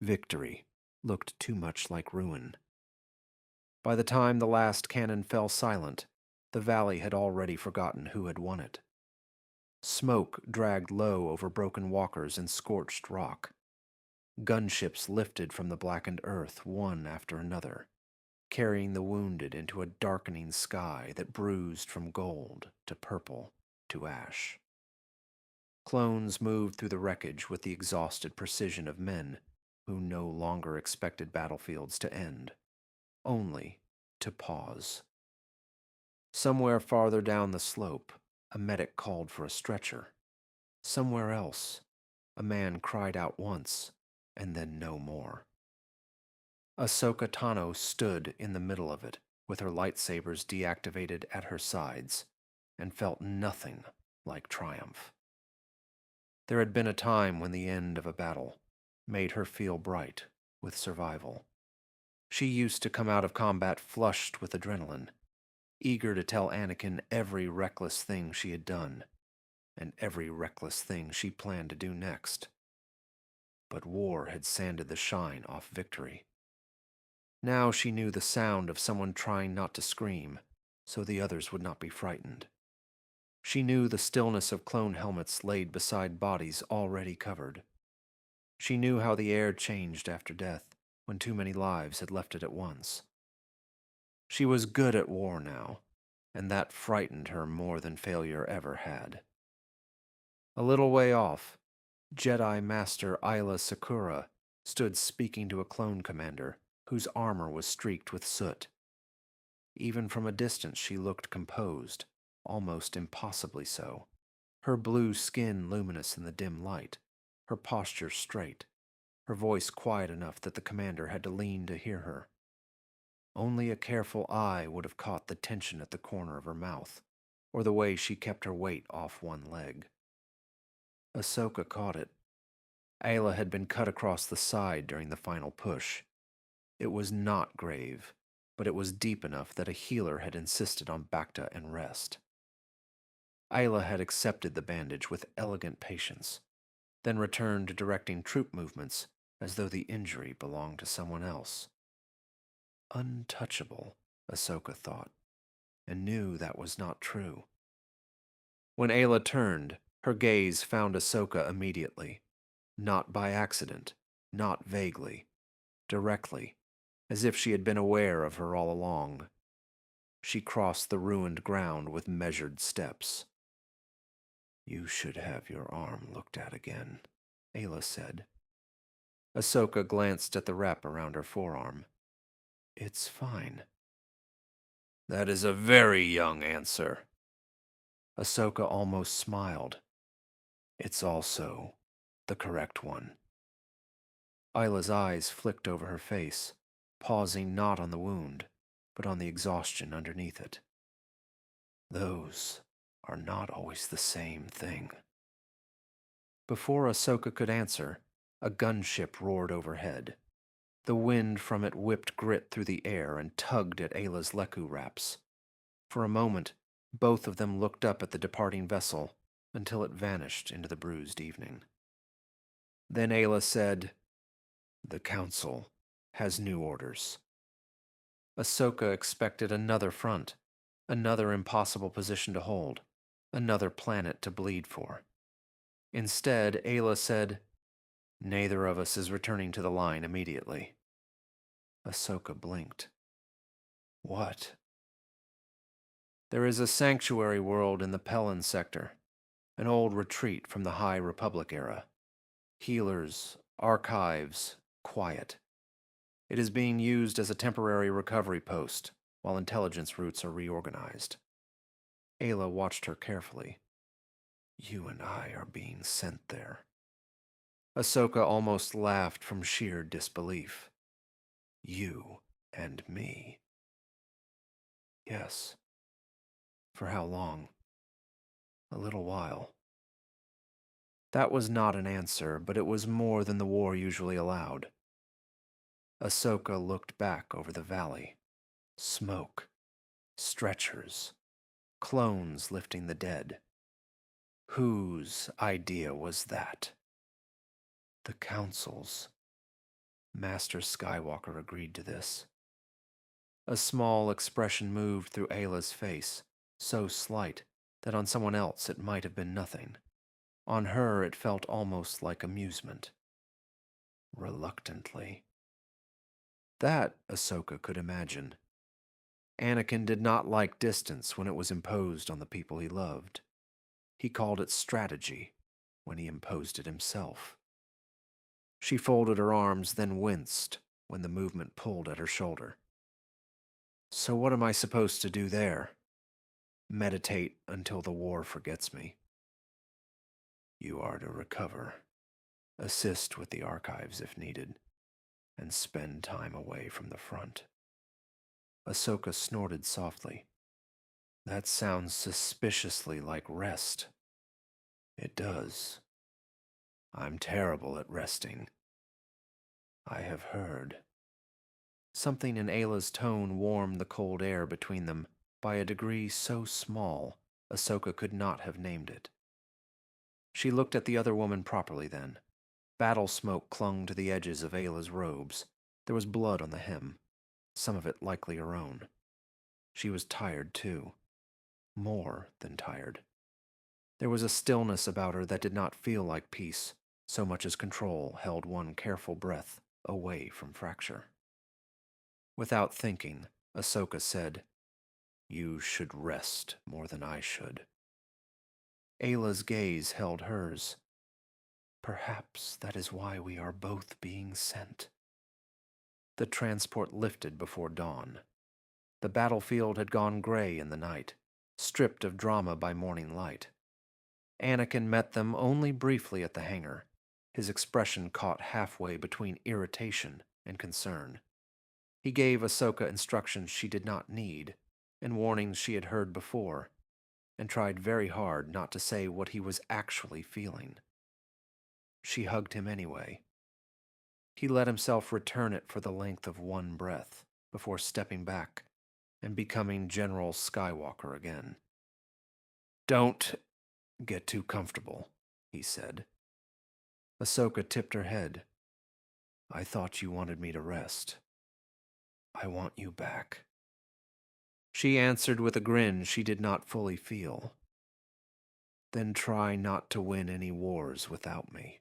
Victory looked too much like ruin. By the time the last cannon fell silent, the valley had already forgotten who had won it. Smoke dragged low over broken walkers and scorched rock. Gunships lifted from the blackened earth one after another, carrying the wounded into a darkening sky that bruised from gold to purple to ash. Clones moved through the wreckage with the exhausted precision of men who no longer expected battlefields to end, only to pause. Somewhere farther down the slope, a medic called for a stretcher. Somewhere else, a man cried out once, and then no more. Ahsoka Tano stood in the middle of it, with her lightsabers deactivated at her sides, and felt nothing like triumph. There had been a time when the end of a battle made her feel bright with survival. She used to come out of combat flushed with adrenaline, eager to tell Anakin every reckless thing she had done, and every reckless thing she planned to do next. But war had sanded the shine off victory. Now she knew the sound of someone trying not to scream, so the others would not be frightened. She knew the stillness of clone helmets laid beside bodies already covered. She knew how the air changed after death, when too many lives had left it at once. She was good at war now, and that frightened her more than failure ever had. A little way off, Jedi Master Aayla Secura stood speaking to a clone commander whose armor was streaked with soot. Even from a distance she looked composed, almost impossibly so, her blue skin luminous in the dim light, her posture straight, her voice quiet enough that the commander had to lean to hear her. Only a careful eye would have caught the tension at the corner of her mouth, or the way she kept her weight off one leg. Ahsoka caught it. Aayla had been cut across the side during the final push. It was not grave, but it was deep enough that a healer had insisted on bacta and rest. Aayla had accepted the bandage with elegant patience, then returned to directing troop movements as though the injury belonged to someone else. Untouchable, Ahsoka thought, and knew that was not true. When Aayla turned, her gaze found Ahsoka immediately, not by accident, not vaguely, directly, as if she had been aware of her all along. She crossed the ruined ground with measured steps. "You should have your arm looked at again," Aayla said. Ahsoka glanced at the wrap around her forearm. "It's fine." "That is a very young answer." Ahsoka almost smiled. "It's also the correct one." Ayla's eyes flicked over her face, pausing not on the wound, but on the exhaustion underneath it. "Those are not always the same thing." Before Ahsoka could answer, a gunship roared overhead. The wind from it whipped grit through the air and tugged at Ayla's Leku wraps. For a moment, both of them looked up at the departing vessel until it vanished into the bruised evening. Then Aayla said, "The Council has new orders." Ahsoka expected another front, another impossible position to hold, another planet to bleed for. Instead, Aayla said, "Neither of us is returning to the line immediately." Ahsoka blinked. "What?" "There is a sanctuary world in the Pelin sector, an old retreat from the High Republic era. Healers, archives, quiet. It is being used as a temporary recovery post while intelligence routes are reorganized." Aayla watched her carefully. "You and I are being sent there." Ahsoka almost laughed from sheer disbelief. "You and me?" "Yes." "For how long?" "A little while." That was not an answer, but it was more than the war usually allowed. Ahsoka looked back over the valley. Smoke. Stretchers. Clones lifting the dead. Whose idea was that? The Council's. Master Skywalker agreed to this. A small expression moved through Ayla's face, so slight that on someone else it might have been nothing. On her it felt almost like amusement. Reluctantly. That Ahsoka could imagine. Anakin did not like distance when it was imposed on the people he loved. He called it strategy when he imposed it himself. She folded her arms, then winced when the movement pulled at her shoulder. So what am I supposed to do there? Meditate until the war forgets me. You are to recover, assist with the archives if needed, and spend time away from the front. Ahsoka snorted softly. That sounds suspiciously like rest. It does. I'm terrible at resting. I have heard. Something in Ayla's tone warmed the cold air between them by a degree so small Ahsoka could not have named it. She looked at the other woman properly then. Battle smoke clung to the edges of Ayla's robes. There was blood on the hem, some of it likely her own. She was tired too. More than tired. There was a stillness about her that did not feel like peace, so much as control held one careful breath away from fracture. Without thinking, Ahsoka said, You should rest more than I should. Ayla's gaze held hers. Perhaps that is why we are both being sent. The transport lifted before dawn. The battlefield had gone gray in the night, stripped of drama by morning light. Anakin met them only briefly at the hangar, his expression caught halfway between irritation and concern. He gave Ahsoka instructions she did not need, and warnings she had heard before, and tried very hard not to say what he was actually feeling. She hugged him anyway. He let himself return it for the length of one breath before stepping back and becoming General Skywalker again. Don't get too comfortable, he said. Ahsoka tipped her head. I thought you wanted me to rest. I want you back. She answered with a grin she did not fully feel. Then try not to win any wars without me.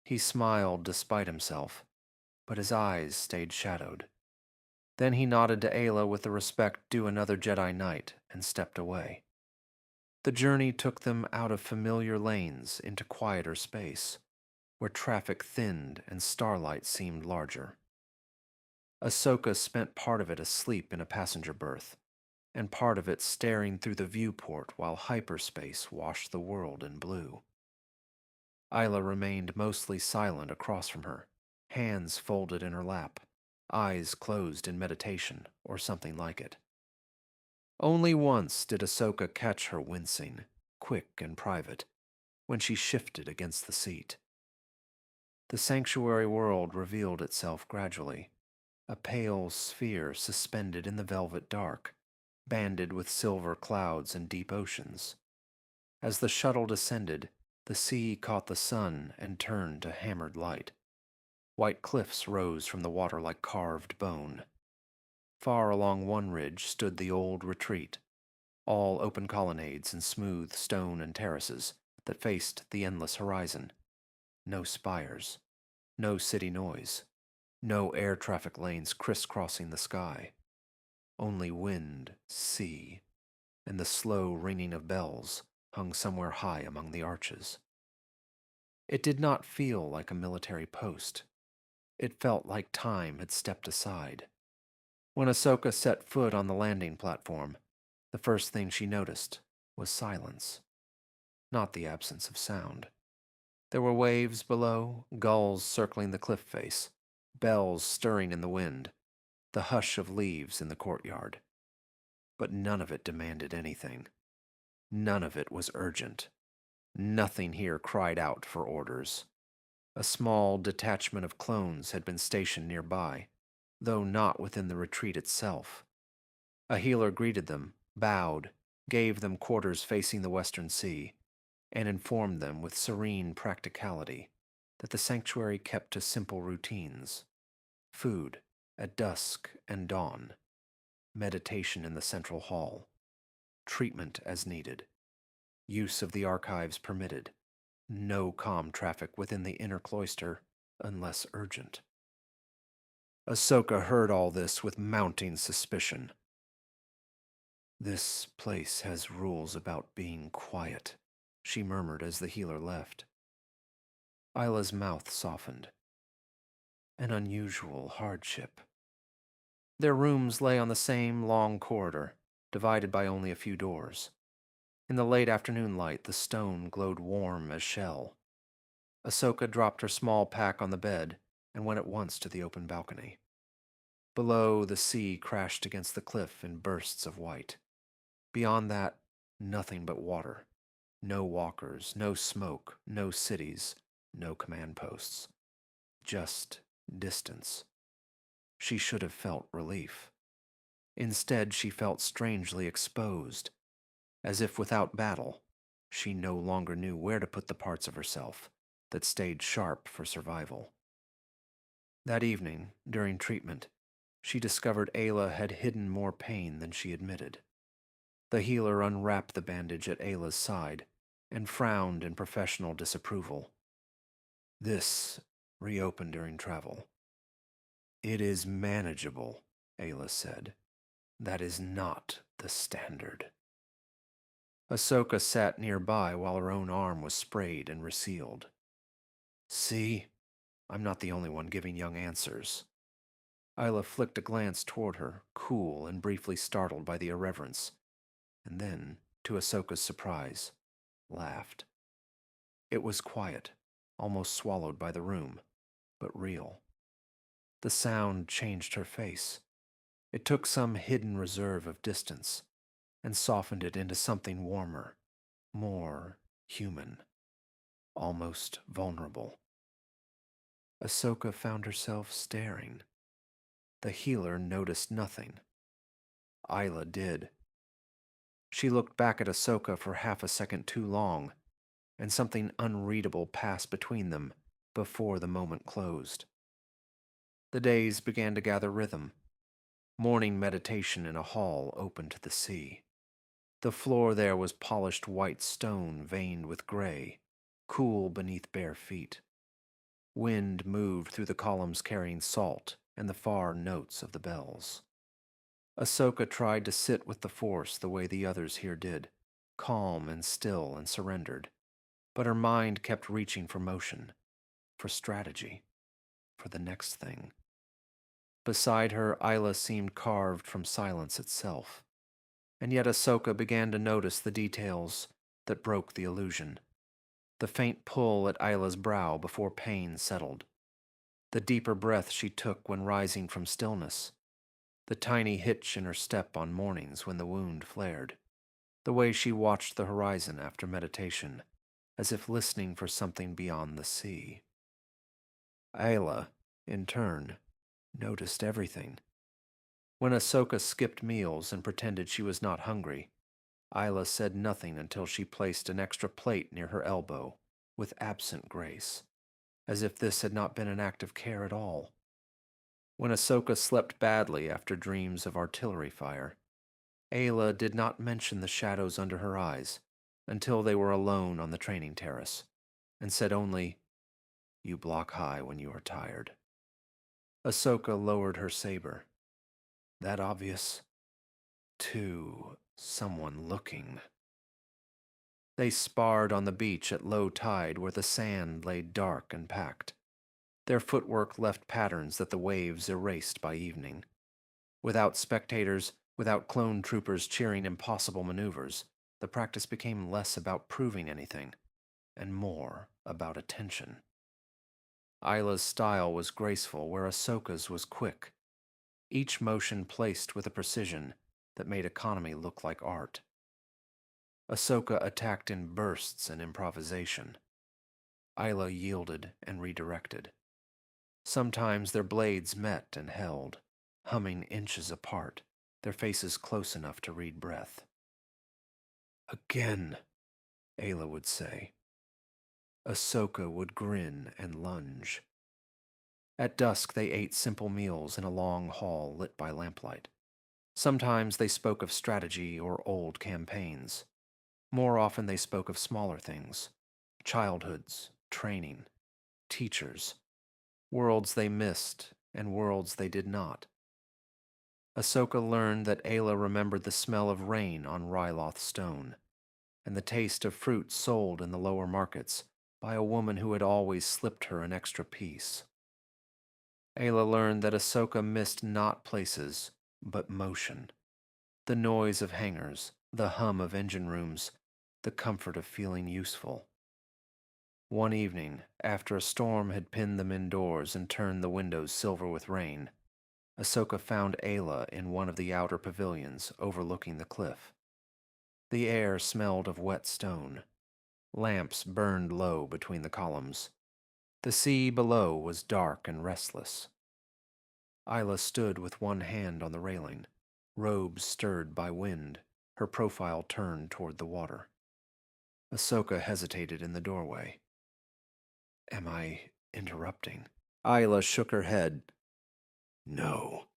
He smiled despite himself, but his eyes stayed shadowed. Then he nodded to Ayla with the respect due another Jedi Knight and stepped away. The journey took them out of familiar lanes into quieter space, where traffic thinned and starlight seemed larger. Ahsoka spent part of it asleep in a passenger berth, and part of it staring through the viewport while hyperspace washed the world in blue. Aayla remained mostly silent across from her, hands folded in her lap, eyes closed in meditation or something like it. Only once did Ahsoka catch her wincing, quick and private, when she shifted against the seat. The sanctuary world revealed itself gradually, a pale sphere suspended in the velvet dark, banded with silver clouds and deep oceans. As the shuttle descended, the sea caught the sun and turned to hammered light. White cliffs rose from the water like carved bone. Far along one ridge stood the old retreat, all open colonnades and smooth stone and terraces that faced the endless horizon. No spires, no city noise, no air traffic lanes crisscrossing the sky. Only wind, sea, and the slow ringing of bells hung somewhere high among the arches. It did not feel like a military post. It felt like time had stepped aside. When Ahsoka set foot on the landing platform, the first thing she noticed was silence, not the absence of sound. There were waves below, gulls circling the cliff face, bells stirring in the wind, the hush of leaves in the courtyard. But none of it demanded anything. None of it was urgent. Nothing here cried out for orders. A small detachment of clones had been stationed nearby, though not within the retreat itself. A healer greeted them, bowed, gave them quarters facing the western sea, and informed them with serene practicality that the sanctuary kept to simple routines: food at dusk and dawn, meditation in the central hall, treatment as needed, use of the archives permitted, no comm traffic within the inner cloister unless urgent. Ahsoka heard all this with mounting suspicion. "This place has rules about being quiet," she murmured as the healer left. Ayla's mouth softened. An unusual hardship. Their rooms lay on the same long corridor, divided by only a few doors. In the late afternoon light, the stone glowed warm as shell. Ahsoka dropped her small pack on the bed and went at once to the open balcony. Below, the sea crashed against the cliff in bursts of white. Beyond that, nothing but water. No walkers, no smoke, no cities, no command posts. Just distance. She should have felt relief. Instead, she felt strangely exposed, as if without battle, she no longer knew where to put the parts of herself that stayed sharp for survival. That evening, during treatment, she discovered Aayla had hidden more pain than she admitted. The healer unwrapped the bandage at Ayla's side and frowned in professional disapproval. "This reopened during travel." "It is manageable," Aayla said. "That is not the standard." Ahsoka sat nearby while her own arm was sprayed and resealed. "See? I'm not the only one giving young answers." Aayla flicked a glance toward her, cool and briefly startled by the irreverence, and then, to Ahsoka's surprise, laughed. It was quiet, almost swallowed by the room, but real. The sound changed her face. It took some hidden reserve of distance and softened it into something warmer, more human, almost vulnerable. Ahsoka found herself staring. The healer noticed nothing. Aayla did. She looked back at Ahsoka for half a second too long, and something unreadable passed between them before the moment closed. The days began to gather rhythm. Morning meditation in a hall open to the sea. The floor there was polished white stone veined with gray, cool beneath bare feet. Wind moved through the columns carrying salt and the far notes of the bells. Ahsoka tried to sit with the Force the way the others here did, calm and still and surrendered, but her mind kept reaching for motion, for strategy, for the next thing. Beside her, Aayla seemed carved from silence itself, and yet Ahsoka began to notice the details that broke the illusion. The faint pull at Ayla's brow before pain settled, the deeper breath she took when rising from stillness, the tiny hitch in her step on mornings when the wound flared, the way she watched the horizon after meditation, as if listening for something beyond the sea. Aayla, in turn, noticed everything. When Ahsoka skipped meals and pretended she was not hungry, Aayla said nothing until she placed an extra plate near her elbow, with absent grace, as if this had not been an act of care at all. When Ahsoka slept badly after dreams of artillery fire, Aayla did not mention the shadows under her eyes until they were alone on the training terrace, and said only, "You block high when you are tired." Ahsoka lowered her saber. "That obvious?" "To someone looking." They sparred on the beach at low tide where the sand lay dark and packed. Their footwork left patterns that the waves erased by evening. Without spectators, without clone troopers cheering impossible maneuvers, the practice became less about proving anything, and more about attention. Ayla's style was graceful where Ahsoka's was quick, each motion placed with a precision that made economy look like art. Ahsoka attacked in bursts and improvisation. Aayla yielded and redirected. Sometimes their blades met and held, humming inches apart, their faces close enough to read breath. "Again," Aayla would say. Ahsoka would grin and lunge. At dusk, they ate simple meals in a long hall lit by lamplight. Sometimes they spoke of strategy or old campaigns. More often, they spoke of smaller things: childhoods, training, teachers, worlds they missed, and worlds they did not. Ahsoka learned that Aayla remembered the smell of rain on Ryloth stone, and the taste of fruit sold in the lower markets by a woman who had always slipped her an extra piece. Aayla learned that Ahsoka missed not places, but motion. The noise of hangars, the hum of engine rooms, the comfort of feeling useful. One evening, after a storm had pinned them indoors and turned the windows silver with rain, Ahsoka found Aayla in one of the outer pavilions overlooking the cliff. The air smelled of wet stone. Lamps burned low between the columns. The sea below was dark and restless. Aayla stood with one hand on the railing, robes stirred by wind, her profile turned toward the water. Ahsoka hesitated in the doorway. "Am I interrupting?" Aayla shook her head. "No."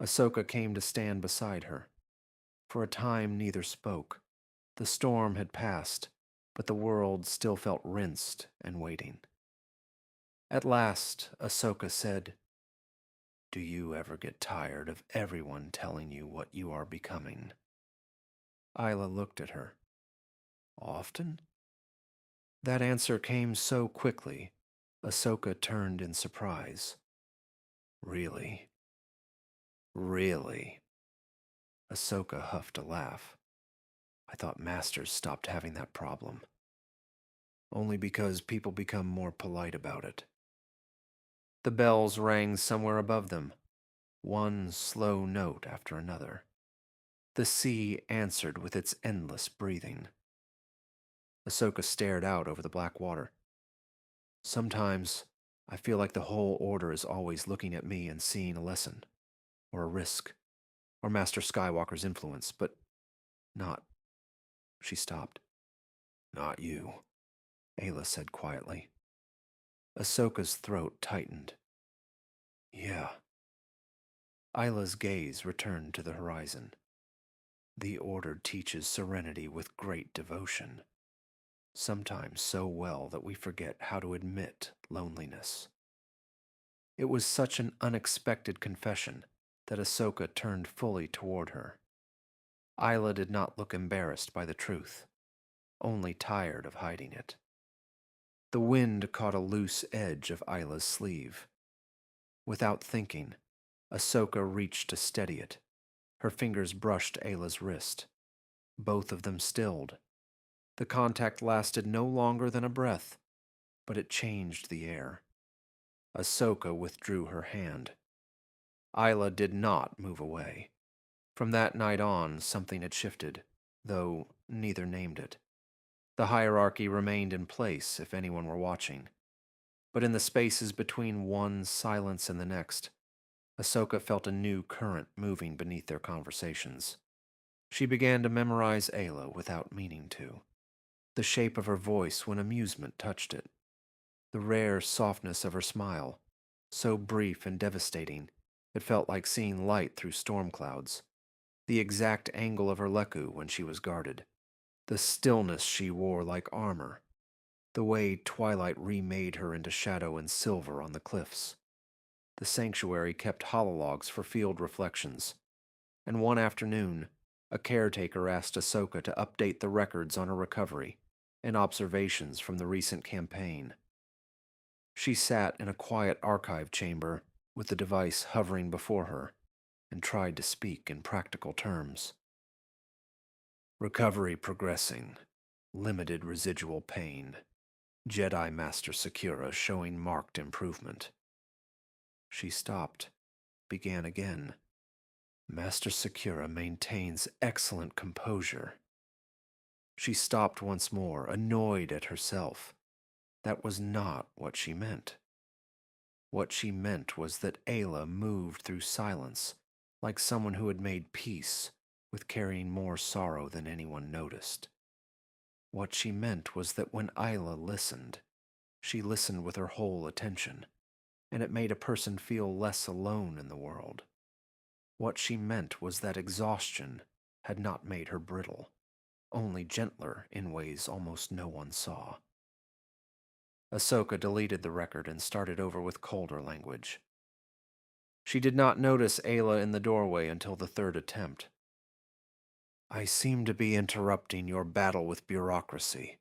Ahsoka came to stand beside her. For a time neither spoke. The storm had passed, but the world still felt rinsed and waiting. At last, Ahsoka said, "Do you ever get tired of everyone telling you what you are becoming?" Aayla looked at her. "Often?" That answer came so quickly, Ahsoka turned in surprise. "Really? Really?" Ahsoka huffed a laugh. "I thought masters stopped having that problem. Only because people become more polite about it." The bells rang somewhere above them, one slow note after another. The sea answered with its endless breathing. Ahsoka stared out over the black water. "Sometimes I feel like the whole Order is always looking at me and seeing a lesson, or a risk, or Master Skywalker's influence, but not—" She stopped. "Not you," Aayla said quietly. Ahsoka's throat tightened. "Yeah." Ayla's gaze returned to the horizon. "The Order teaches serenity with great devotion, sometimes so well that we forget how to admit loneliness." It was such an unexpected confession that Ahsoka turned fully toward her. Aayla did not look embarrassed by the truth, only tired of hiding it. The wind caught a loose edge of Ayla's sleeve. Without thinking, Ahsoka reached to steady it. Her fingers brushed Ayla's wrist. Both of them stilled. The contact lasted no longer than a breath, but it changed the air. Ahsoka withdrew her hand. Aayla did not move away. From that night on, something had shifted, though neither named it. The hierarchy remained in place if anyone were watching. But in the spaces between one silence and the next, Ahsoka felt a new current moving beneath their conversations. She began to memorize Aayla without meaning to. The shape of her voice when amusement touched it. The rare softness of her smile, so brief and devastating, it felt like seeing light through storm clouds. The exact angle of her leku when she was guarded. The stillness she wore like armor. The way twilight remade her into shadow and silver on the cliffs. The sanctuary kept holologs for field reflections, and one afternoon, a caretaker asked Ahsoka to update the records on her recovery and observations from the recent campaign. She sat in a quiet archive chamber with the device hovering before her and tried to speak in practical terms. "Recovery progressing. Limited residual pain. Jedi Master Secura showing marked improvement." She stopped, began again. "Master Secura maintains excellent composure." She stopped once more, annoyed at herself. That was not what she meant. What she meant was that Aayla moved through silence, like someone who had made peace with carrying more sorrow than anyone noticed. What she meant was that when Aayla listened, she listened with her whole attention, and it made a person feel less alone in the world. What she meant was that exhaustion had not made her brittle, only gentler in ways almost no one saw. Ahsoka deleted the record and started over with colder language. She did not notice Aayla in the doorway until the third attempt. "I seem to be interrupting your battle with bureaucracy,"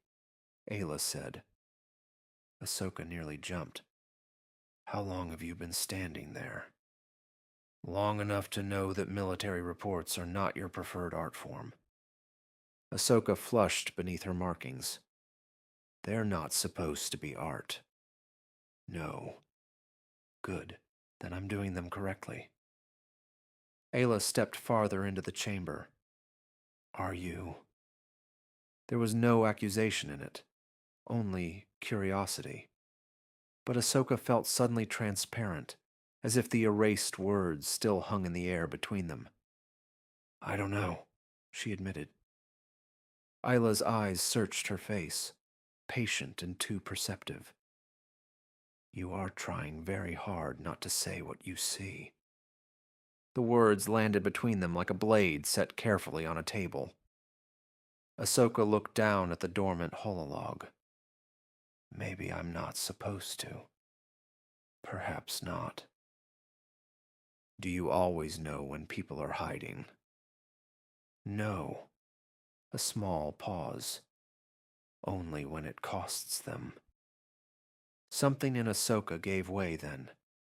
Aayla said. Ahsoka nearly jumped. "How long have you been standing there?" "Long enough to know that military reports are not your preferred art form." Ahsoka flushed beneath her markings. "They're not supposed to be art." "No." "Good. Then I'm doing them correctly." Aayla stepped farther into the chamber. "Are you?" There was no accusation in it, only curiosity. But Ahsoka felt suddenly transparent, as if the erased words still hung in the air between them. "I don't know," she admitted. Ayla's eyes searched her face, patient and too perceptive. "You are trying very hard not to say what you see." The words landed between them like a blade set carefully on a table. Ahsoka looked down at the dormant hololog. "Maybe I'm not supposed to. Perhaps not." "Do you always know when people are hiding?" "No." A small pause. "Only when it costs them." Something in Ahsoka gave way then,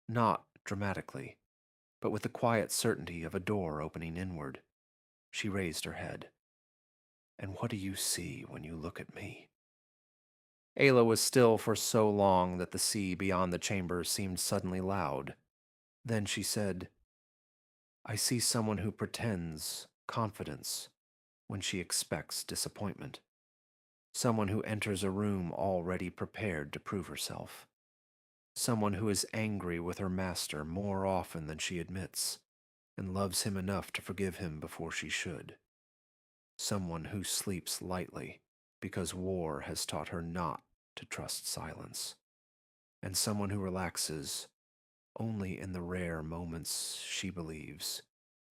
not dramatically, but with the quiet certainty of a door opening inward. She raised her head. "And what do you see when you look at me?" Aayla was still for so long that the sea beyond the chamber seemed suddenly loud. Then she said, "I see someone who pretends confidence when she expects disappointment. Someone who enters a room already prepared to prove herself. Someone who is angry with her master more often than she admits, and loves him enough to forgive him before she should. Someone who sleeps lightly because war has taught her not to trust silence. And someone who relaxes only in the rare moments she believes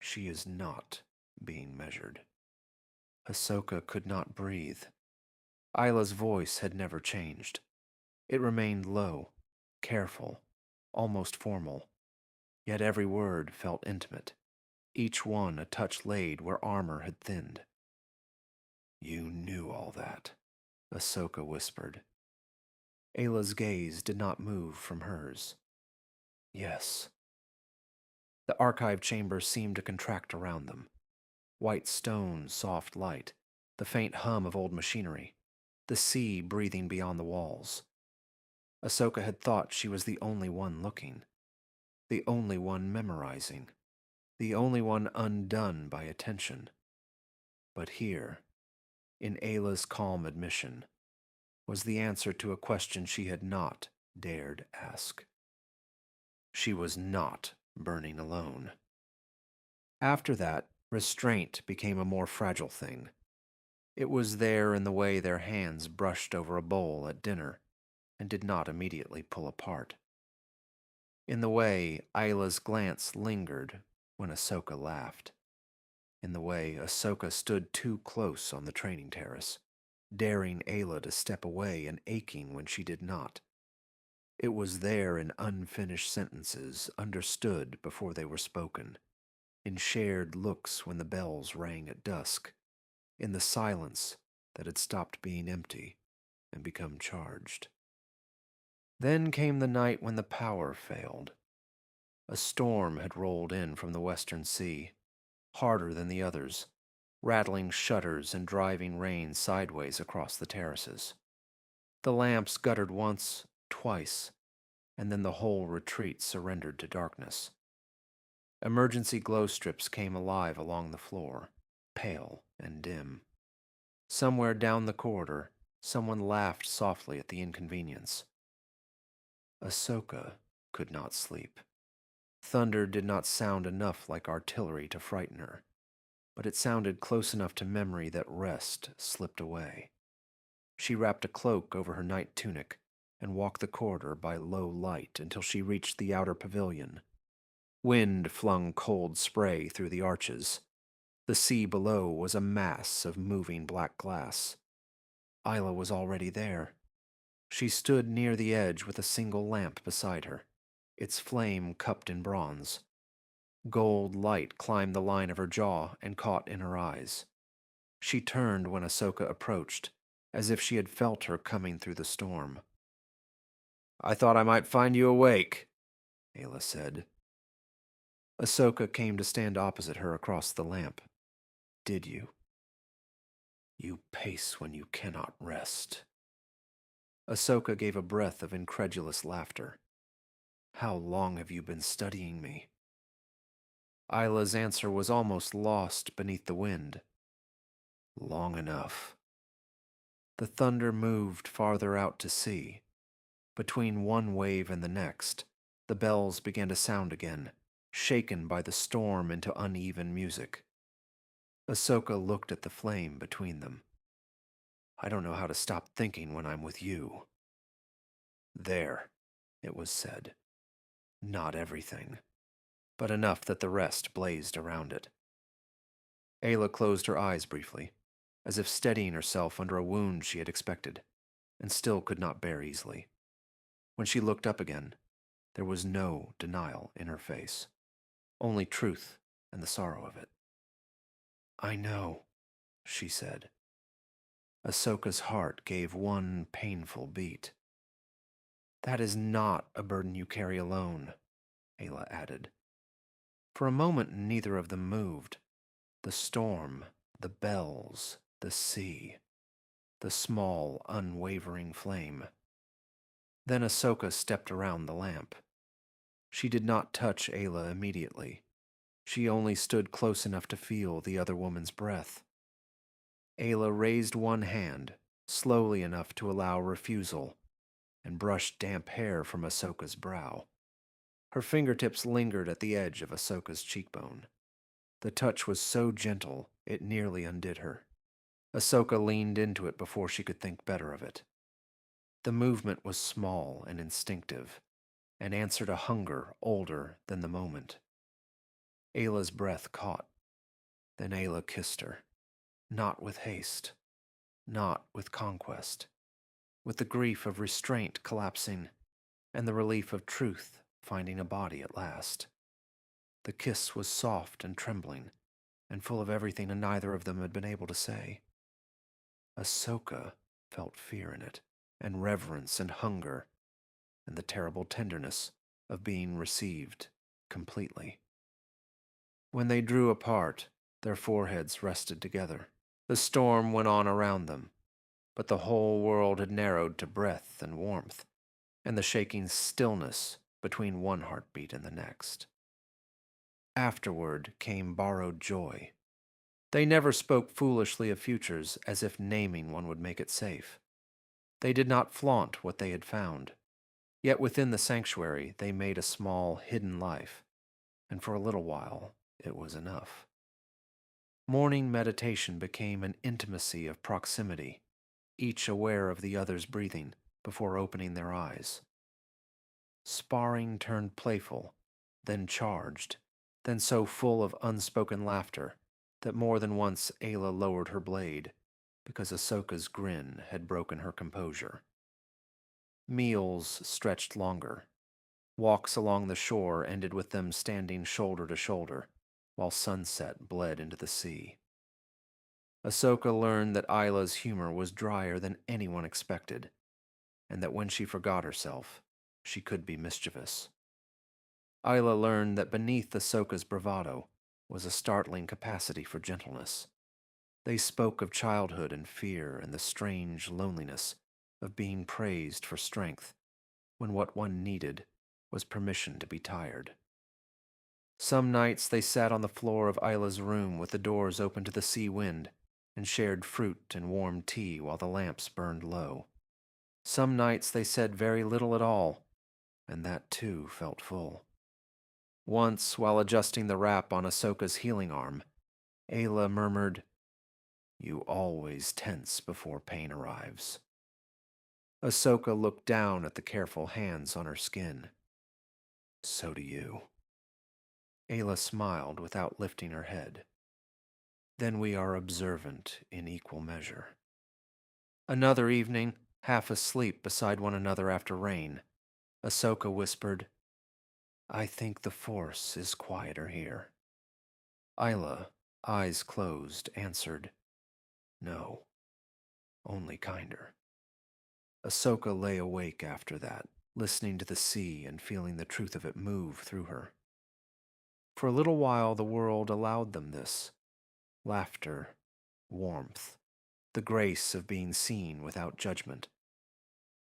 she is not being measured." Ahsoka could not breathe. Ayla's voice had never changed. It remained low, careful, almost formal, yet every word felt intimate, each one a touch laid where armor had thinned. "You knew all that," Ahsoka whispered. Ayla's gaze did not move from hers. "Yes." The archive chamber seemed to contract around them. White stone, soft light, the faint hum of old machinery, the sea breathing beyond the walls. Ahsoka had thought she was the only one looking, the only one memorizing, the only one undone by attention. But here, in Ayla's calm admission, was the answer to a question she had not dared ask. She was not burning alone. After that, restraint became a more fragile thing. It was there in the way their hands brushed over a bowl at dinner and did not immediately pull apart. In the way Ayla's glance lingered when Ahsoka laughed. In the way Ahsoka stood too close on the training terrace, daring Ayla to step away and aching when she did not. It was there in unfinished sentences understood before they were spoken, in shared looks when the bells rang at dusk, in the silence that had stopped being empty and become charged. Then came the night when the power failed. A storm had rolled in from the western sea, harder than the others, rattling shutters and driving rain sideways across the terraces. The lamps guttered once, twice, and then the whole retreat surrendered to darkness. Emergency glow strips came alive along the floor, pale and dim. Somewhere down the corridor, someone laughed softly at the inconvenience. Ahsoka could not sleep. Thunder did not sound enough like artillery to frighten her, but it sounded close enough to memory that rest slipped away. She wrapped a cloak over her night tunic and walked the corridor by low light until she reached the outer pavilion. Wind flung cold spray through the arches. The sea below was a mass of moving black glass. Aayla was already there. She stood near the edge with a single lamp beside her, its flame cupped in bronze. Gold light climbed the line of her jaw and caught in her eyes. She turned when Ahsoka approached, as if she had felt her coming through the storm. "I thought I might find you awake," Aayla said. Ahsoka came to stand opposite her across the lamp. "Did you? You pace when you cannot rest." Ahsoka gave a breath of incredulous laughter. "How long have you been studying me?" Ayla's answer was almost lost beneath the wind. "Long enough." The thunder moved farther out to sea. Between one wave and the next, the bells began to sound again, shaken by the storm into uneven music. Ahsoka looked at the flame between them. "I don't know how to stop thinking when I'm with you." "There," it was said. "Not everything, but enough that the rest blazed around it." Aayla closed her eyes briefly, as if steadying herself under a wound she had expected, and still could not bear easily. When she looked up again, there was no denial in her face, only truth and the sorrow of it. "I know," she said. Ahsoka's heart gave one painful beat. "That is not a burden you carry alone," Aayla added. For a moment neither of them moved. The storm, the bells, the sea, the small, unwavering flame. Then Ahsoka stepped around the lamp. She did not touch Aayla immediately. She only stood close enough to feel the other woman's breath. Aayla raised one hand, slowly enough to allow refusal, and brushed damp hair from Ahsoka's brow. Her fingertips lingered at the edge of Ahsoka's cheekbone. The touch was so gentle it nearly undid her. Ahsoka leaned into it before she could think better of it. The movement was small and instinctive, and answered a hunger older than the moment. Ayla's breath caught. Then Aayla kissed her, not with haste, not with conquest, with the grief of restraint collapsing, and the relief of truth finding a body at last. The kiss was soft and trembling, and full of everything neither of them had been able to say. Ahsoka felt fear in it, and reverence and hunger, and the terrible tenderness of being received completely. When they drew apart, their foreheads rested together. The storm went on around them, but the whole world had narrowed to breath and warmth, and the shaking stillness between one heartbeat and the next. Afterward came borrowed joy. They never spoke foolishly of futures as if naming one would make it safe. They did not flaunt what they had found. Yet within the sanctuary they made a small, hidden life, and for a little while it was enough. Morning meditation became an intimacy of proximity, each aware of the other's breathing before opening their eyes. Sparring turned playful, then charged, then so full of unspoken laughter that more than once Aayla lowered her blade, because Ahsoka's grin had broken her composure. Meals stretched longer. Walks along the shore ended with them standing shoulder to shoulder, while sunset bled into the sea. Ahsoka learned that Ayla's humor was drier than anyone expected, and that when she forgot herself, she could be mischievous. Aayla learned that beneath Ahsoka's bravado was a startling capacity for gentleness. They spoke of childhood and fear and the strange loneliness of being praised for strength, when what one needed was permission to be tired. Some nights they sat on the floor of Ayla's room with the doors open to the sea wind and shared fruit and warm tea while the lamps burned low. Some nights they said very little at all, and that too felt full. Once, while adjusting the wrap on Ahsoka's healing arm, Aayla murmured, You always tense before pain arrives. Ahsoka looked down at the careful hands on her skin. So do you. Aayla smiled without lifting her head. Then we are observant in equal measure. Another evening, half asleep beside one another after rain, Ahsoka whispered, I think the Force is quieter here. Aayla, eyes closed, answered, No, only kinder. Ahsoka lay awake after that, listening to the sea and feeling the truth of it move through her. For a little while the world allowed them this. Laughter, warmth, the grace of being seen without judgment.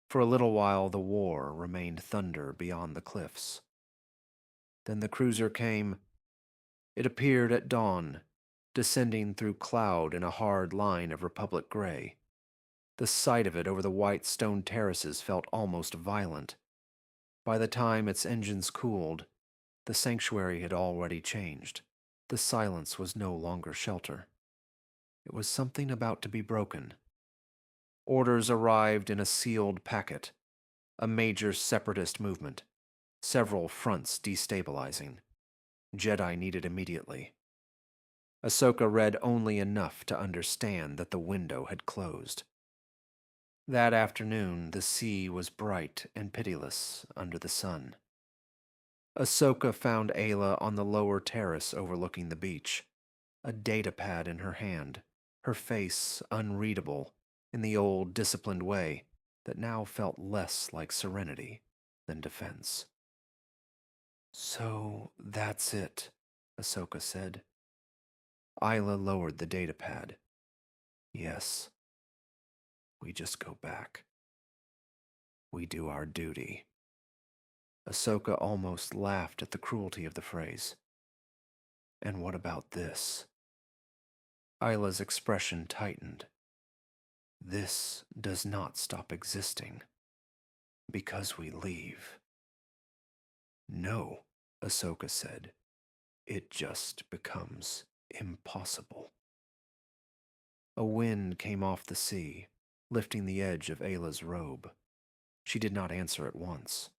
For a little while the war remained thunder beyond the cliffs. Then the cruiser came. It appeared at dawn, descending through cloud in a hard line of Republic gray. The sight of it over the white stone terraces felt almost violent. By the time its engines cooled, the sanctuary had already changed. The silence was no longer shelter. It was something about to be broken. Orders arrived in a sealed packet, a major separatist movement, several fronts destabilizing. Jedi needed immediately. Ahsoka read only enough to understand that the window had closed. That afternoon, the sea was bright and pitiless under the sun. Ahsoka found Aayla on the lower terrace overlooking the beach, a datapad in her hand, her face unreadable in the old disciplined way that now felt less like serenity than defense. So that's it, Ahsoka said. Aayla lowered the datapad. Yes. We just go back. We do our duty. Ahsoka almost laughed at the cruelty of the phrase. And what about this? Ayla's expression tightened. This does not stop existing. Because we leave. No, Ahsoka said. It just becomes impossible. A wind came off the sea, lifting the edge of Ayla's robe. She did not answer at once.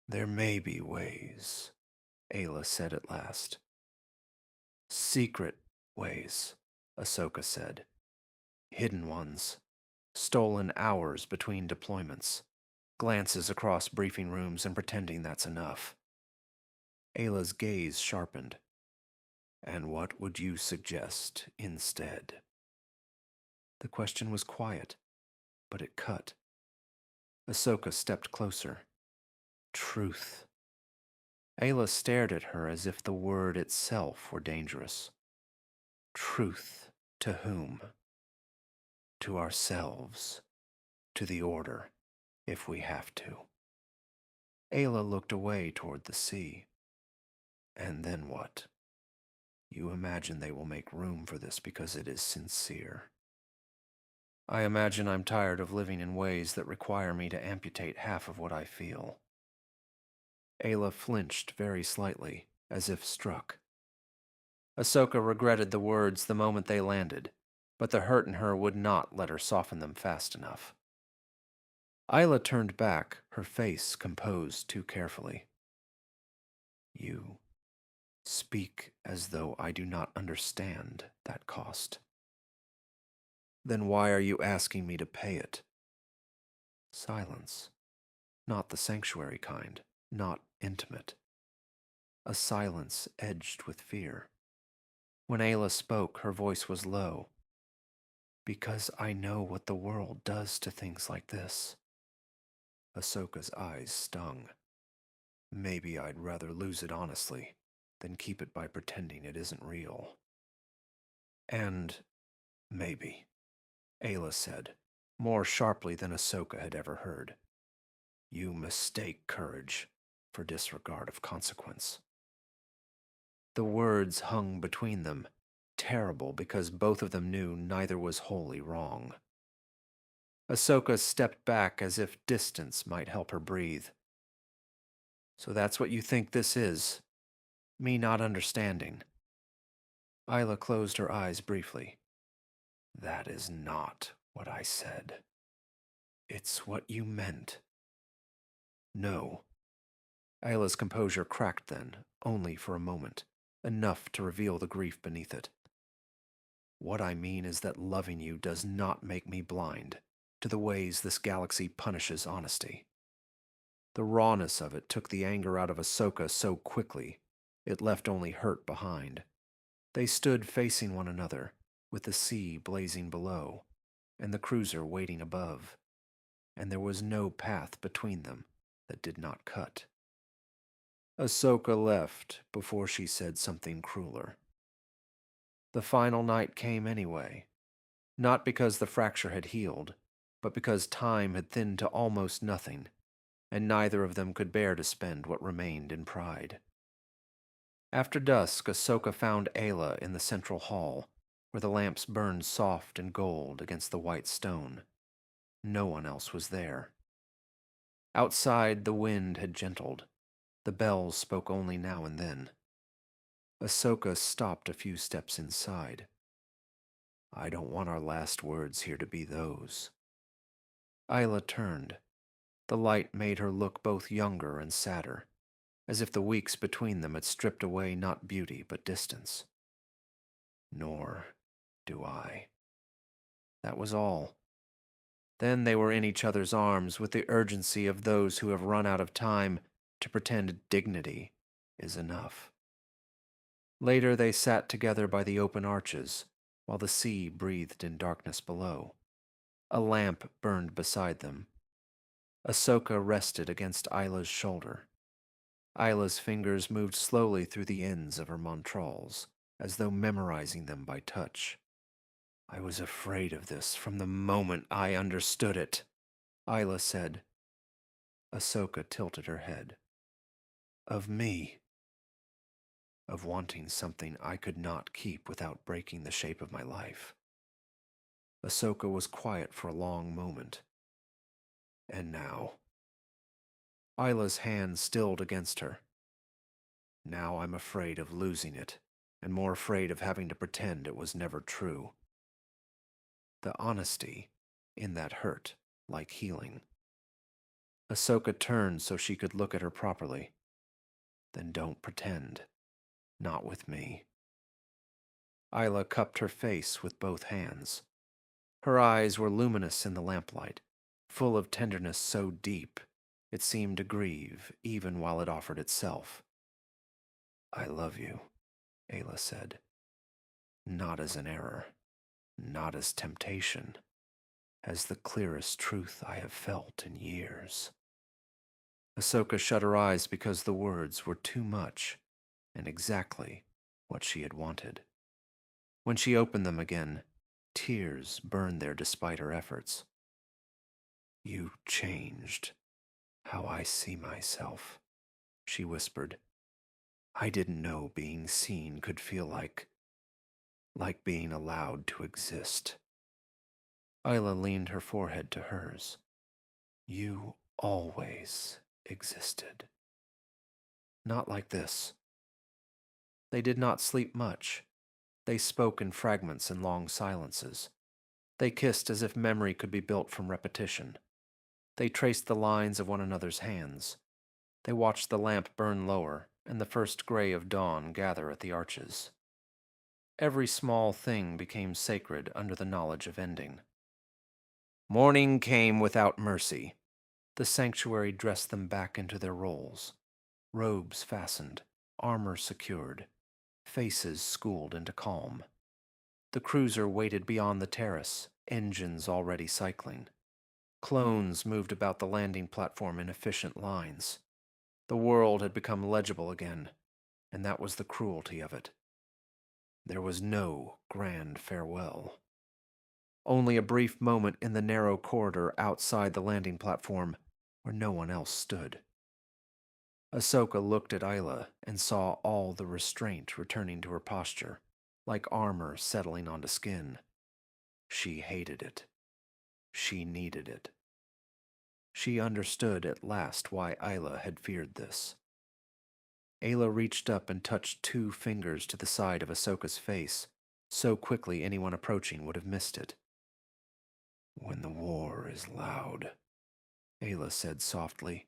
There may be ways, Aayla said at last. Secret ways, Ahsoka said. Hidden ones, stolen hours between deployments, glances across briefing rooms and pretending that's enough. Ayla's gaze sharpened. And what would you suggest instead? The question was quiet, but it cut. Ahsoka stepped closer. Truth. Aayla stared at her as if the word itself were dangerous. Truth to whom? To ourselves. To the Order, if we have to. Aayla looked away toward the sea. And then what? You imagine they will make room for this because it is sincere. I imagine I'm tired of living in ways that require me to amputate half of what I feel. Aayla flinched very slightly, as if struck. Ahsoka regretted the words the moment they landed, but the hurt in her would not let her soften them fast enough. Aayla turned back, her face composed too carefully. You speak as though I do not understand that cost. Then why are you asking me to pay it? Silence. Not the sanctuary kind, not intimate. A silence edged with fear. When Aayla spoke, her voice was low. Because I know what the world does to things like this. Ahsoka's eyes stung. Maybe I'd rather lose it honestly than keep it by pretending it isn't real. And maybe, Aayla said, more sharply than Ahsoka had ever heard. You mistake courage for disregard of consequence. The words hung between them, terrible because both of them knew neither was wholly wrong. Ahsoka stepped back as if distance might help her breathe. So that's what you think this is? Me not understanding. Aayla closed her eyes briefly. That is not what I said. It's what you meant. No. Ayla's composure cracked then, only for a moment, enough to reveal the grief beneath it. What I mean is that loving you does not make me blind to the ways this galaxy punishes honesty. The rawness of it took the anger out of Ahsoka so quickly, it left only hurt behind. They stood facing one another, with the sea blazing below, and the cruiser waiting above, and there was no path between them that did not cut. Ahsoka left before she said something crueler. The final night came anyway, not because the fracture had healed, but because time had thinned to almost nothing, and neither of them could bear to spend what remained in pride. After dusk, Ahsoka found Aayla in the central hall, where the lamps burned soft and gold against the white stone. No one else was there. Outside, the wind had gentled. The bells spoke only now and then. Ahsoka stopped a few steps inside. I don't want our last words here to be those. Aayla turned. The light made her look both younger and sadder, as if the weeks between them had stripped away not beauty but distance. Nor do I. That was all. Then they were in each other's arms with the urgency of those who have run out of time to pretend dignity is enough. Later they sat together by the open arches, while the sea breathed in darkness below. A lamp burned beside them. Ahsoka rested against Ayla's shoulder. Ayla's fingers moved slowly through the ends of her montrals, as though memorizing them by touch. I was afraid of this from the moment I understood it, Aayla said. Ahsoka tilted her head. Of me. Of wanting something I could not keep without breaking the shape of my life. Ahsoka was quiet for a long moment. And now? Ayla's hand stilled against her. Now I'm afraid of losing it, and more afraid of having to pretend it was never true. The honesty in that hurt like healing. Ahsoka turned so she could look at her properly. Then don't pretend. Not with me. Aayla cupped her face with both hands. Her eyes were luminous in the lamplight, full of tenderness so deep it seemed to grieve even while it offered itself. I love you, Aayla said. Not as an error, not as temptation, as the clearest truth I have felt in years. Ahsoka shut her eyes because the words were too much and exactly what she had wanted. When she opened them again, tears burned there despite her efforts. You changed how I see myself, she whispered. I didn't know being seen could feel like being allowed to exist. Aayla leaned her forehead to hers. You always existed. Not like this. They did not sleep much. They spoke in fragments and long silences. They kissed as if memory could be built from repetition. They traced the lines of one another's hands. They watched the lamp burn lower and the first gray of dawn gather at the arches. Every small thing became sacred under the knowledge of ending. Morning came without mercy. The sanctuary dressed them back into their roles. Robes fastened, armor secured, faces schooled into calm. The cruiser waited beyond the terrace, engines already cycling. Clones moved about the landing platform in efficient lines. The world had become legible again, and that was the cruelty of it. There was no grand farewell. Only a brief moment in the narrow corridor outside the landing platform where no one else stood. Ahsoka looked at Aayla and saw all the restraint returning to her posture, like armor settling onto skin. She hated it. She needed it. She understood at last why Aayla had feared this. Aayla reached up and touched 2 fingers to the side of Ahsoka's face So quickly anyone approaching would have missed it. "When the war is loud," Aayla said softly,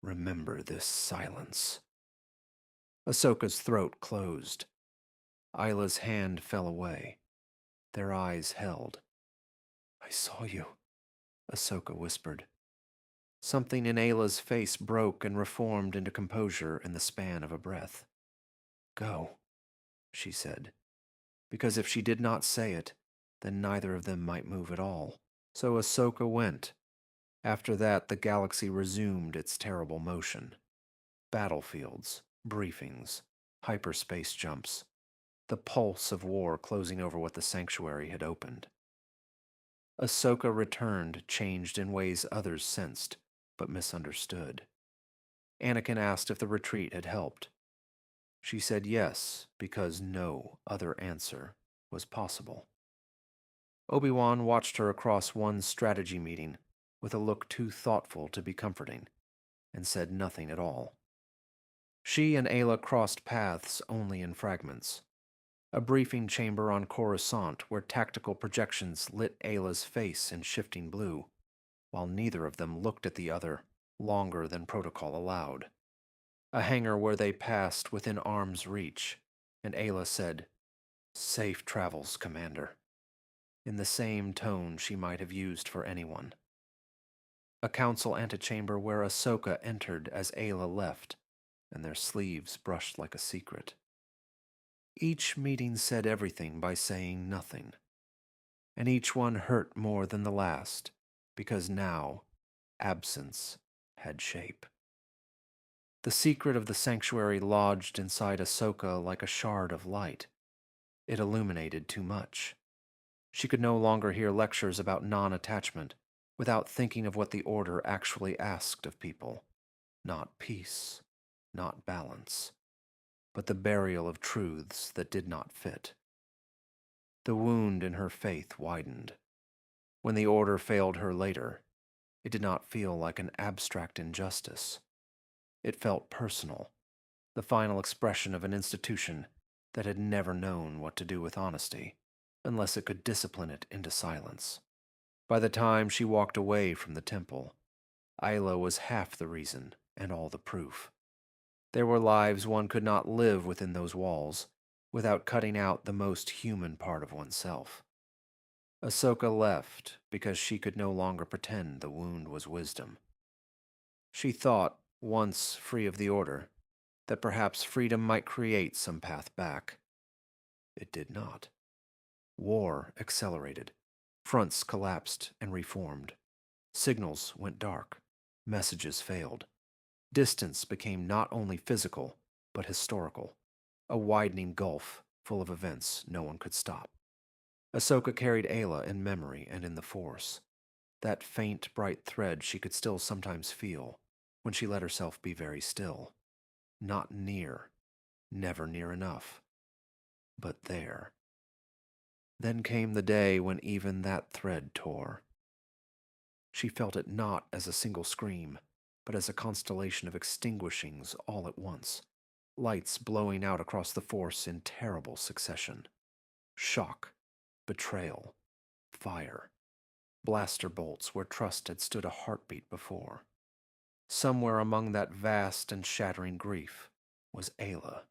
"remember this silence." Ahsoka's throat closed. Ayla's hand fell away. Their eyes held. "I saw you," Ahsoka whispered. Something in Ayla's face broke and reformed into composure in the span of a breath. "Go," she said, because if she did not say it, then neither of them might move at all. So Ahsoka went. After that, the galaxy resumed its terrible motion. Battlefields, briefings, hyperspace jumps, the pulse of war closing over what the sanctuary had opened. Ahsoka returned, changed in ways others sensed, but misunderstood. Anakin asked if the retreat had helped. She said yes, because no other answer was possible. Obi-Wan watched her across one strategy meeting with a look too thoughtful to be comforting, and said nothing at all. She and Aayla crossed paths only in fragments. A briefing chamber on Coruscant where tactical projections lit Ayla's face in shifting blue, while neither of them looked at the other longer than protocol allowed. A hangar where they passed within arm's reach, and Aayla said, "Safe travels, Commander," in the same tone she might have used for anyone. A council antechamber where Ahsoka entered as Aayla left, and their sleeves brushed like a secret. Each meeting said everything by saying nothing, and each one hurt more than the last, because now absence had shape. The secret of the sanctuary lodged inside Ahsoka like a shard of light. It illuminated too much. She could no longer hear lectures about non-attachment without thinking of what the Order actually asked of people. Not peace, not balance, but the burial of truths that did not fit. The wound in her faith widened. When the Order failed her later, it did not feel like an abstract injustice. It felt personal, the final expression of an institution that had never known what to do with honesty, unless it could discipline it into silence. By the time she walked away from the temple, Aayla was half the reason and all the proof. There were lives one could not live within those walls without cutting out the most human part of oneself. Ahsoka left because she could no longer pretend the wound was wisdom. She thought, once free of the Order, that perhaps freedom might create some path back. It did not. War accelerated. Fronts collapsed and reformed. Signals went dark. Messages failed. Distance became not only physical, but historical. A widening gulf full of events no one could stop. Ahsoka carried Aayla in memory and in the Force. That faint, bright thread she could still sometimes feel when she let herself be very still. Not near, never near enough, but there. Then came the day when even that thread tore. She felt it not as a single scream, but as a constellation of extinguishings all at once, lights blowing out across the Force in terrible succession. Shock, betrayal, fire, blaster bolts where trust had stood a heartbeat before. Somewhere among that vast and shattering grief was Aayla.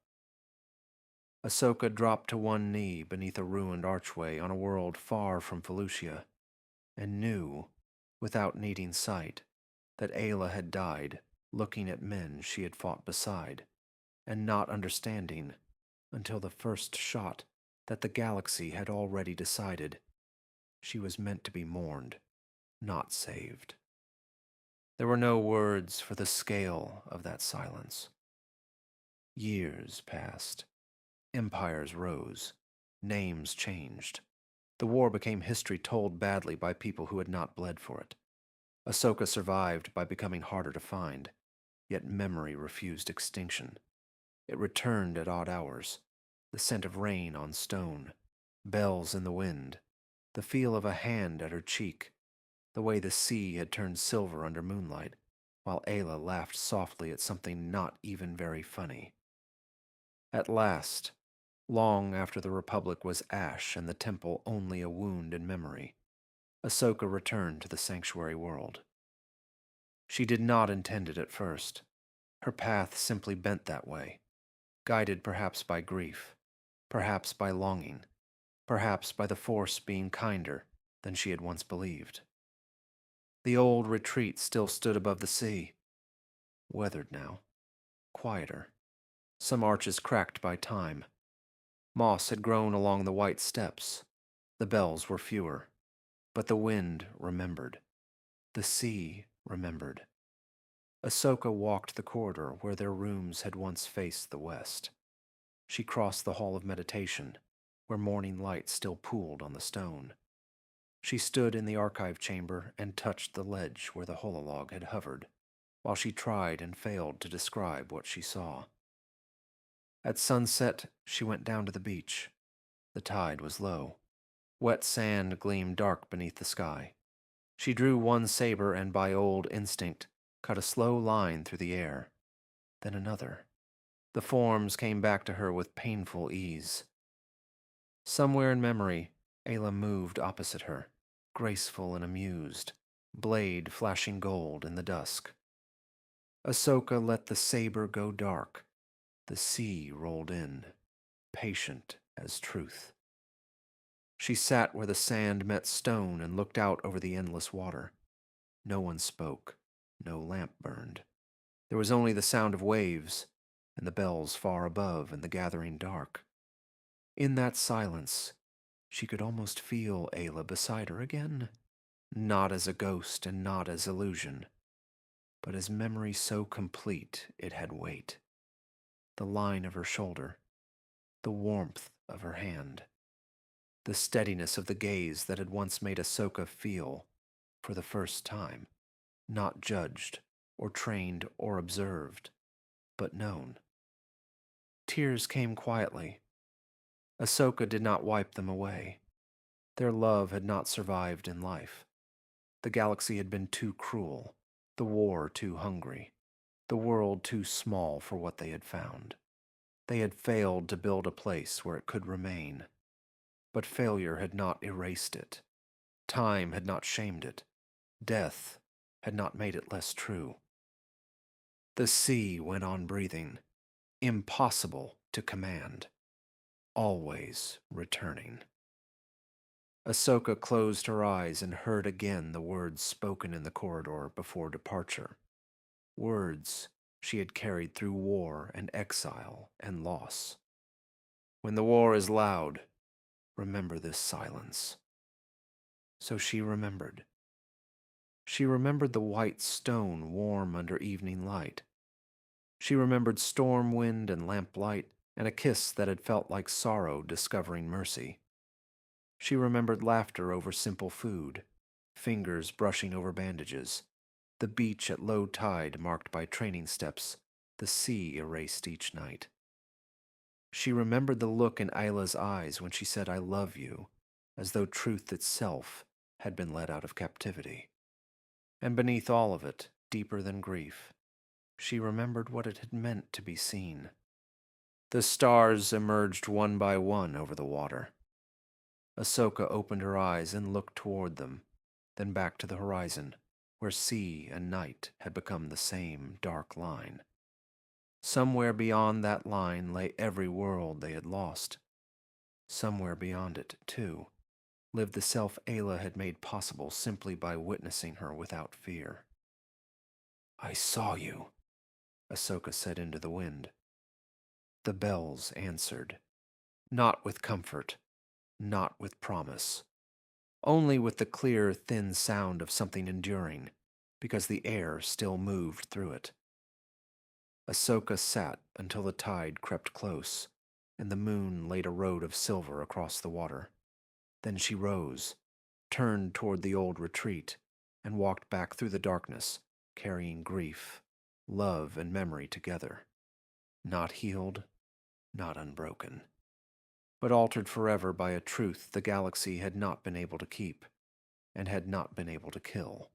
Ahsoka dropped to one knee beneath a ruined archway on a world far from Felucia, and knew, without needing sight, that Aayla had died looking at men she had fought beside, and not understanding, until the first shot, that the galaxy had already decided she was meant to be mourned, not saved. There were no words for the scale of that silence. Years passed. Empires rose. Names changed. The war became history told badly by people who had not bled for it. Ahsoka survived by becoming harder to find, yet memory refused extinction. It returned at odd hours, the scent of rain on stone, bells in the wind, the feel of a hand at her cheek, the way the sea had turned silver under moonlight, while Aayla laughed softly at something not even very funny. At last, Long after the Republic was ash and the temple only a wound in memory, Ahsoka returned to the sanctuary world. She did not intend it at first. Her path simply bent that way, guided perhaps by grief, perhaps by longing, perhaps by the Force being kinder than she had once believed. The old retreat still stood above the sea, weathered now, quieter, some arches cracked by time. Moss had grown along the white steps. The bells were fewer, but the wind remembered. The sea remembered. Ahsoka walked the corridor where their rooms had once faced the west. She crossed the hall of meditation, where morning light still pooled on the stone. She stood in the archive chamber and touched the ledge where the hololog had hovered, while she tried and failed to describe what she saw. At sunset, she went down to the beach. The tide was low. Wet sand gleamed dark beneath the sky. She drew one saber and, by old instinct, cut a slow line through the air. Then another. The forms came back to her with painful ease. Somewhere in memory, Aayla moved opposite her, graceful and amused, blade flashing gold in the dusk. Ahsoka let the saber go dark. The sea rolled in, patient as truth. She sat where the sand met stone and looked out over the endless water. No one spoke, no lamp burned. There was only the sound of waves and the bells far above in the gathering dark. In that silence, she could almost feel Aayla beside her again, not as a ghost and not as illusion, but as memory so complete it had weight. The line of her shoulder, the warmth of her hand, the steadiness of the gaze that had once made Ahsoka feel, for the first time, not judged or trained or observed, but known. Tears came quietly. Ahsoka did not wipe them away. Their love had not survived in life. The galaxy had been too cruel, the war too hungry, the world too small for what they had found. They had failed to build a place where it could remain. But failure had not erased it. Time had not shamed it. Death had not made it less true. The sea went on breathing, impossible to command, always returning. Ahsoka closed her eyes and heard again the words spoken in the corridor before departure. Words she had carried through war and exile and loss. When the war is loud, remember this silence. So she remembered. She remembered the white stone warm under evening light. She remembered storm wind and lamplight and a kiss that had felt like sorrow discovering mercy. She remembered laughter over simple food, fingers brushing over bandages, the beach at low tide marked by training steps, the sea erased each night. She remembered the look in Ayla's eyes when she said, "I love you," as though truth itself had been let out of captivity. And beneath all of it, deeper than grief, she remembered what it had meant to be seen. The stars emerged one by one over the water. Ahsoka opened her eyes and looked toward them, then back to the horizon, where sea and night had become the same dark line. Somewhere beyond that line lay every world they had lost. Somewhere beyond it, too, lived the self Aayla had made possible simply by witnessing her without fear. "I saw you," Ahsoka said into the wind. The bells answered, not with comfort, not with promise, only with the clear, thin sound of something enduring, because the air still moved through it. Ahsoka sat until the tide crept close, and the moon laid a road of silver across the water. Then she rose, turned toward the old retreat, and walked back through the darkness, carrying grief, love, and memory together. Not healed, not unbroken, but altered forever by a truth the galaxy had not been able to keep, and had not been able to kill.